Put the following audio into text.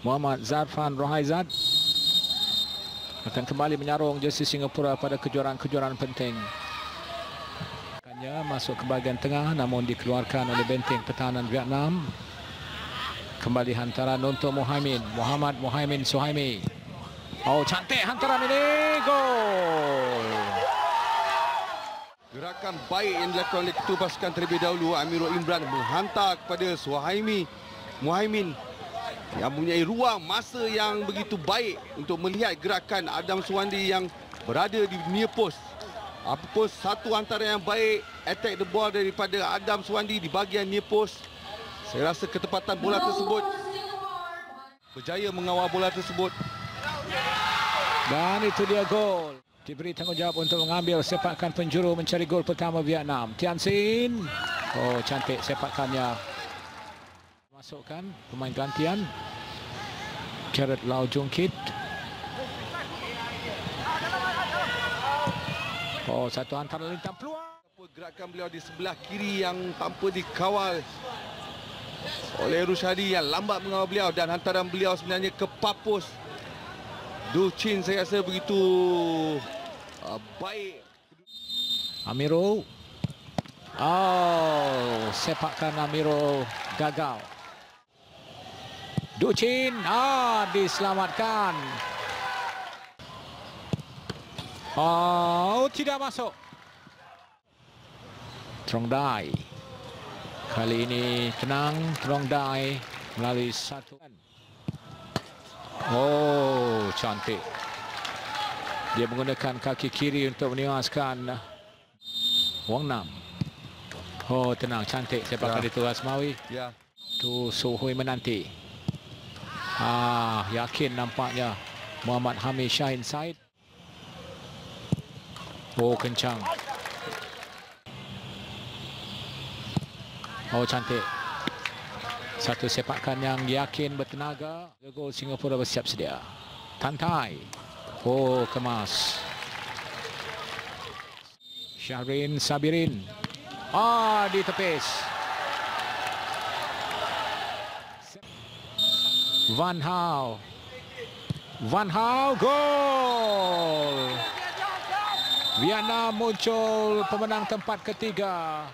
Muhammad Zarfan Rohaizat akan kembali menyarung jersey Singapura pada kejuaraan-kejuaraan penting. Masuk ke bahagian tengah namun dikeluarkan oleh benteng pertahanan Vietnam. Kembali hantaran untuk Muhaimin. Muhammad Muhaimin Suhaimi. Oh, cantik hantaran ini. Gol. Gerakan baik yang dilakukan oleh ketua pasukan terlebih dahulu, Amirul Imran, menghantar kepada Suhaimi Muhaimin yang mempunyai ruang masa yang begitu baik untuk melihat gerakan Adam Suwandi yang berada di near post. Apapun satu hantaran yang baik, attack the ball daripada Adam Suwandi di bahagian near post. Saya rasa ketepatan bola tersebut, berjaya mengawal bola tersebut. Dan itu dia gol. Diberi tanggungjawab untuk mengambil sepakan penjuru mencari gol pertama Vietnam. Tian Sin. Oh, cantik sepakannya. Masukkan pemain gantian. Gareth Lau Jung Kit. Oh, satu hantaran lintang peluang. Gerakan beliau di sebelah kiri yang tanpa dikawal oleh Rushadi yang lambat mengawal beliau, dan hantaran beliau sebenarnya ke papus Du Chin saya rasa begitu baik. Amirul. Oh, sepakan Amirul gagal. Du Chin diselamatkan. Oh, tidak masuk. Trong Dai. Kali ini tenang Trong Dai melalui satu. Oh, cantik. Dia menggunakan kaki kiri untuk meniaskan Wang Nam. Oh, tenang, cantik sepakan itu Asmawi. Ya. Tu Su Hui menanti. Yakin nampaknya Muhammad Hamid Shaheen Said. Oh, kencang. Oh, cantik. Satu sepakan yang yakin, bertenaga. Gol Singapura bersiap sedia. Tan Tai. Oh, kemas. Syahrin Sabirin. Ditepis. Van Hao. Van Hao, gol. Vietnam muncul pemenang tempat ketiga.